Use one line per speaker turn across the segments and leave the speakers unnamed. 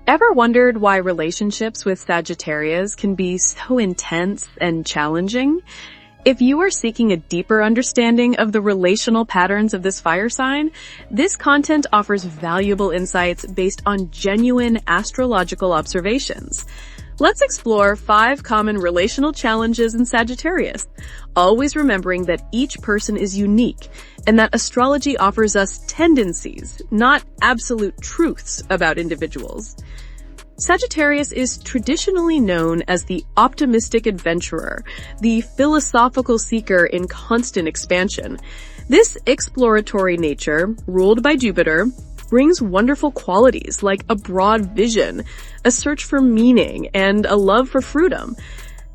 Ever wondered why relationships with Sagittarius can be so intense and challenging? If you are seeking a deeper understanding of the relational patterns of this fire sign, this content offers valuable insights based on genuine astrological observations. Let's explore 5 common relational challenges in Sagittarius, always remembering that each person is unique and that astrology offers us tendencies, not absolute truths about individuals. Sagittarius is traditionally known as the optimistic adventurer, the philosophical seeker in constant expansion. This exploratory nature, ruled by Jupiter, brings wonderful qualities like a broad vision, a search for meaning, and a love for freedom.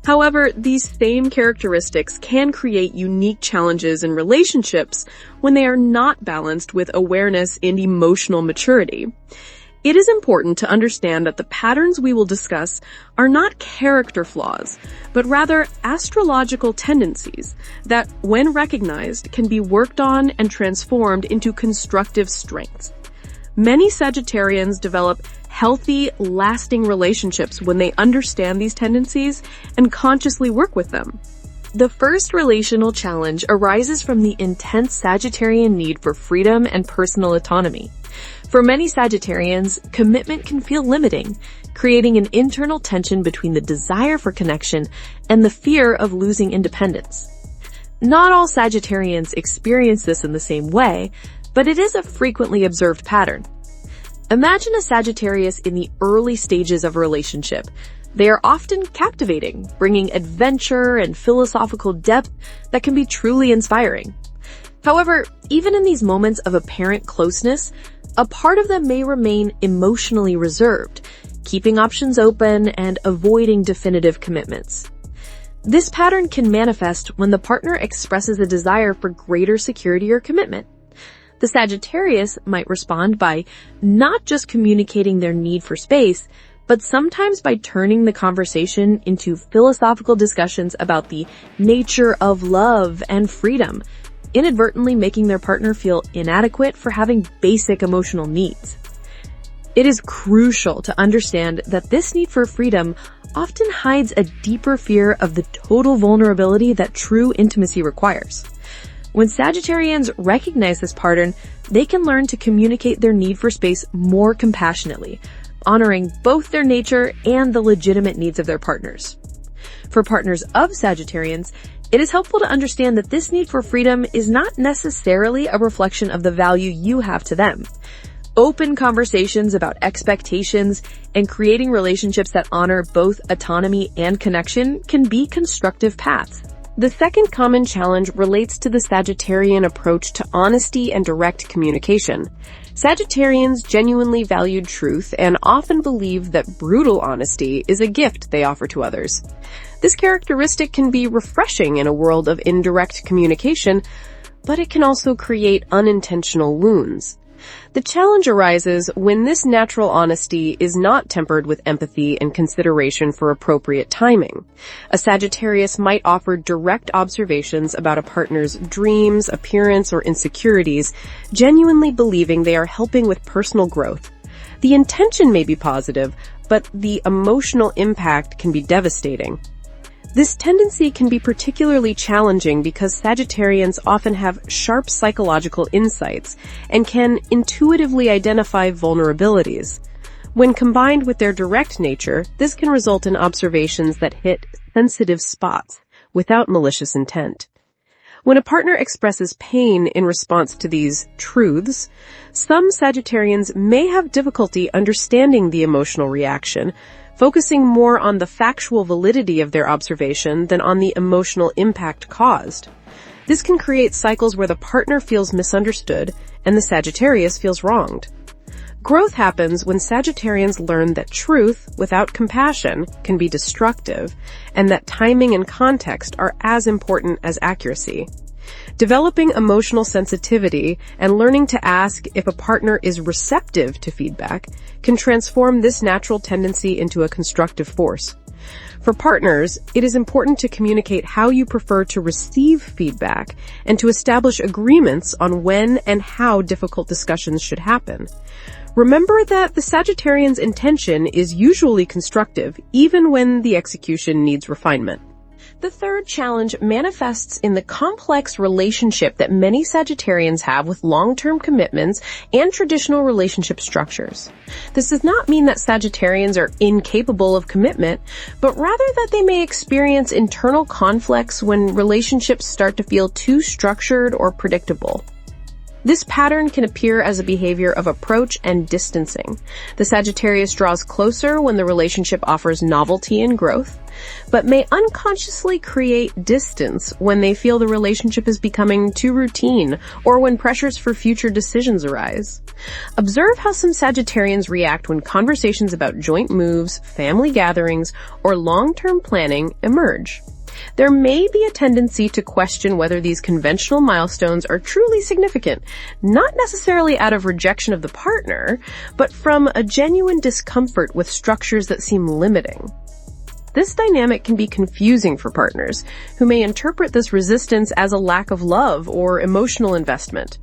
However, these same characteristics can create unique challenges in relationships when they are not balanced with awareness and emotional maturity. It is important to understand that the patterns we will discuss are not character flaws, but rather astrological tendencies that, when recognized, can be worked on and transformed into constructive strengths. Many Sagittarians develop healthy, lasting relationships when they understand these tendencies and consciously work with them. The first relational challenge arises from the intense Sagittarian need for freedom and personal autonomy. For many Sagittarians, commitment can feel limiting, creating an internal tension between the desire for connection and the fear of losing independence. Not all Sagittarians experience this in the same way, but it is a frequently observed pattern. Imagine a Sagittarius in the early stages of a relationship. They are often captivating, bringing adventure and philosophical depth that can be truly inspiring. However, even in these moments of apparent closeness, a part of them may remain emotionally reserved, keeping options open and avoiding definitive commitments. This pattern can manifest when the partner expresses a desire for greater security or commitment. The Sagittarius might respond by not just communicating their need for space, but sometimes by turning the conversation into philosophical discussions about the nature of love and freedom, inadvertently making their partner feel inadequate for having basic emotional needs. It is crucial to understand that this need for freedom often hides a deeper fear of the total vulnerability that true intimacy requires. When Sagittarians recognize this pattern, they can learn to communicate their need for space more compassionately, honoring both their nature and the legitimate needs of their partners. For partners of Sagittarians, it is helpful to understand that this need for freedom is not necessarily a reflection of the value you have to them. Open conversations about expectations and creating relationships that honor both autonomy and connection can be constructive paths. The second common challenge relates to the Sagittarian approach to honesty and direct communication. Sagittarians genuinely value truth and often believe that brutal honesty is a gift they offer to others. This characteristic can be refreshing in a world of indirect communication, but it can also create unintentional wounds. The challenge arises when this natural honesty is not tempered with empathy and consideration for appropriate timing. A Sagittarius might offer direct observations about a partner's dreams, appearance, or insecurities, genuinely believing they are helping with personal growth. The intention may be positive, but the emotional impact can be devastating. This tendency can be particularly challenging because Sagittarians often have sharp psychological insights and can intuitively identify vulnerabilities. When combined with their direct nature, this can result in observations that hit sensitive spots without malicious intent. When a partner expresses pain in response to these truths, some Sagittarians may have difficulty understanding the emotional reaction, focusing more on the factual validity of their observation than on the emotional impact caused. This can create cycles where the partner feels misunderstood and the Sagittarius feels wronged. Growth happens when Sagittarians learn that truth without compassion can be destructive, and that timing and context are as important as accuracy. Developing emotional sensitivity and learning to ask if a partner is receptive to feedback can transform this natural tendency into a constructive force.
For partners, it is important to communicate how you prefer to receive feedback and to establish agreements on when and how difficult discussions should happen. Remember that the Sagittarian's intention is usually constructive, even when the execution needs refinement. The third challenge manifests in the complex relationship that many Sagittarians have with long-term commitments and traditional relationship structures. This does not mean that Sagittarians are incapable of commitment, but rather that they may experience internal conflicts when relationships start to feel too structured or predictable. This pattern can appear as a behavior of approach and distancing. The Sagittarius draws closer when the relationship offers novelty and growth, but may unconsciously create distance when they feel the relationship is becoming too routine or when pressures for future decisions arise. Observe how some Sagittarians react when conversations about joint moves, family gatherings, or long-term planning emerge. There may be a tendency to question whether these conventional milestones are truly significant, not necessarily out of rejection of the partner, but from a genuine discomfort with structures that seem limiting. This dynamic can be confusing for partners, who may interpret this resistance as a lack of love or emotional investment.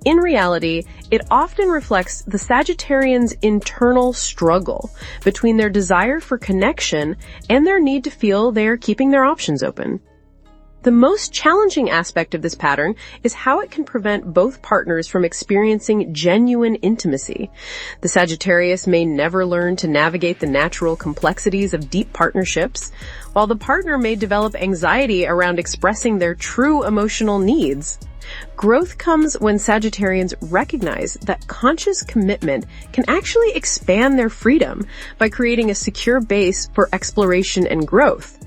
In reality, it often reflects the Sagittarian's internal struggle between their desire for connection and their need to feel they are keeping their options open. The most challenging aspect of this pattern is how it can prevent both partners from experiencing genuine intimacy. The Sagittarius may never learn to navigate the natural complexities of deep partnerships, while the partner may develop anxiety around expressing their true emotional needs. Growth comes when Sagittarians recognize that conscious commitment can actually expand their freedom by creating a secure base for exploration and growth.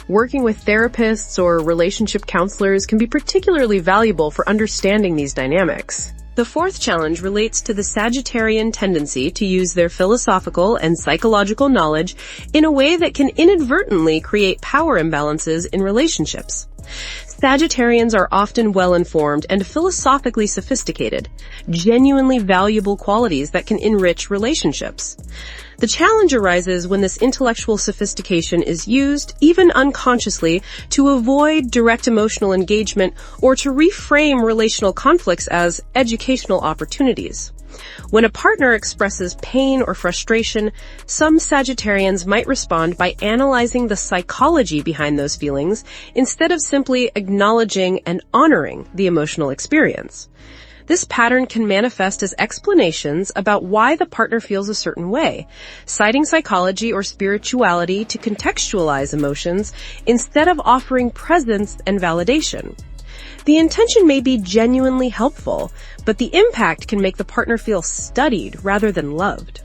Working with therapists or relationship counselors can be particularly valuable for understanding these dynamics. The fourth challenge relates to the Sagittarian tendency to use their philosophical and psychological knowledge in a way that can inadvertently create power imbalances in relationships. Sagittarians are often well-informed and philosophically sophisticated, genuinely valuable qualities that can enrich relationships. The challenge arises when this intellectual sophistication is used, even unconsciously, to avoid direct emotional engagement or to reframe relational conflicts as educational opportunities. When a partner expresses pain or frustration, some Sagittarians might respond by analyzing the psychology behind those feelings instead of simply acknowledging and honoring the emotional experience. This pattern can manifest as explanations about why the partner feels a certain way, citing psychology or spirituality to contextualize emotions instead of offering presence and validation. The intention may be genuinely helpful, but the impact can make the partner feel studied rather than loved.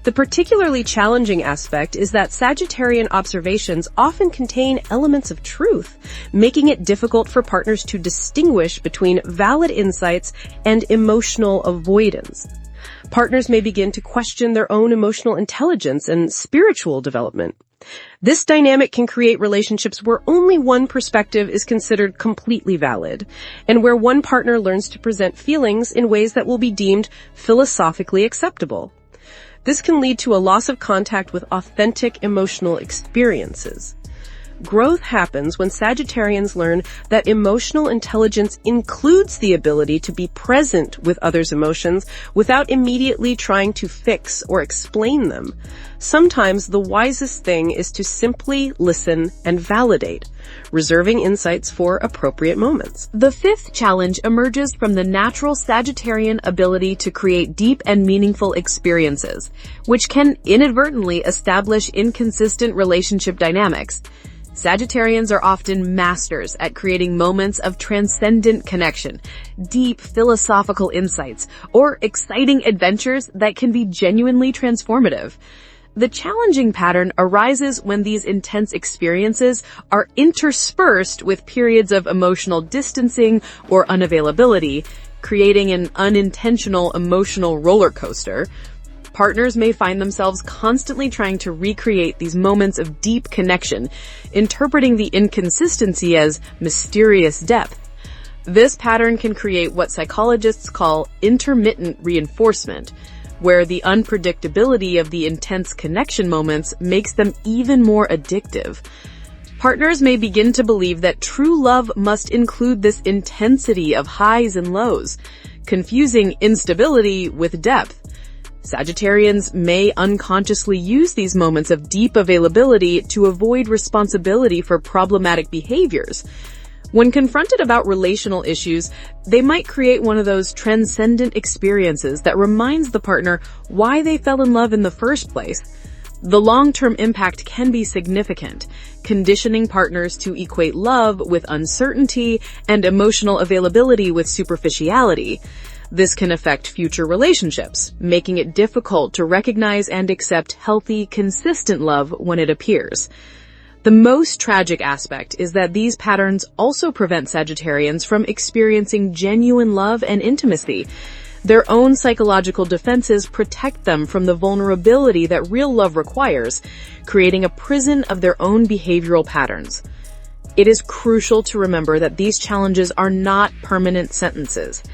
The particularly challenging aspect is that Sagittarian observations often contain elements of truth, making it difficult for partners to distinguish between valid insights and emotional avoidance. Partners may begin to question their own emotional intelligence and spiritual development. This dynamic can create relationships where only one perspective is considered completely valid, and where one partner learns to present feelings in ways that will be deemed philosophically acceptable. This can lead to a loss of contact with authentic emotional experiences. Growth happens when Sagittarians learn that emotional intelligence includes the ability to be present with others' emotions without immediately trying to fix or explain them. Sometimes the wisest thing is to simply listen and validate, reserving insights for appropriate moments.
The fifth challenge emerges from the natural Sagittarian ability to create deep and meaningful experiences, which can inadvertently establish inconsistent relationship dynamics. Sagittarians are often masters at creating moments of transcendent connection, deep philosophical insights, or exciting adventures that can be genuinely transformative. The challenging pattern arises when these intense experiences are interspersed with periods of emotional distancing or unavailability, creating an unintentional emotional roller coaster. Partners may find themselves constantly trying to recreate these moments of deep connection, interpreting the inconsistency as mysterious depth. This pattern can create what psychologists call intermittent reinforcement, where the unpredictability of the intense connection moments makes them even more addictive. Partners may begin to believe that true love must include this intensity of highs and lows, confusing instability with depth. Sagittarians may unconsciously use these moments of deep availability to avoid responsibility for problematic behaviors. When confronted about relational issues, they might create one of those transcendent experiences that reminds the partner why they fell in love in the first place. The long-term impact can be significant, conditioning partners to equate love with uncertainty and emotional availability with superficiality. This can affect future relationships, making it difficult to recognize and accept healthy, consistent love when it appears. The most tragic aspect is that these patterns also prevent Sagittarians from experiencing genuine love and intimacy. Their own psychological defenses protect them from the vulnerability that real love requires, creating a prison of their own behavioral patterns. It is crucial to remember that these challenges are not permanent sentences.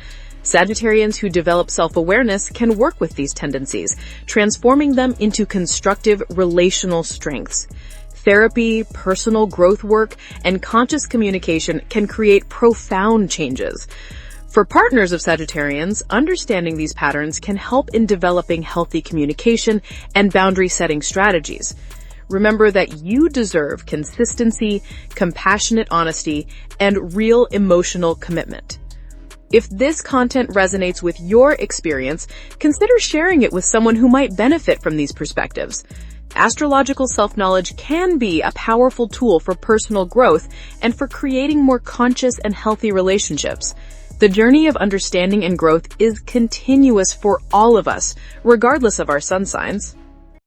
Sagittarians who develop self-awareness can work with these tendencies, transforming them into constructive relational strengths. Therapy, personal growth work, and conscious communication can create profound changes. For partners of Sagittarians, understanding these patterns can help in developing healthy communication and boundary-setting strategies. Remember that you deserve consistency, compassionate honesty, and real emotional commitment. If this content resonates with your experience, consider sharing it with someone who might benefit from these perspectives. Astrological self-knowledge can be a powerful tool for personal growth and for creating more conscious and healthy relationships. The journey of understanding and growth is continuous for all of us, regardless of our sun signs.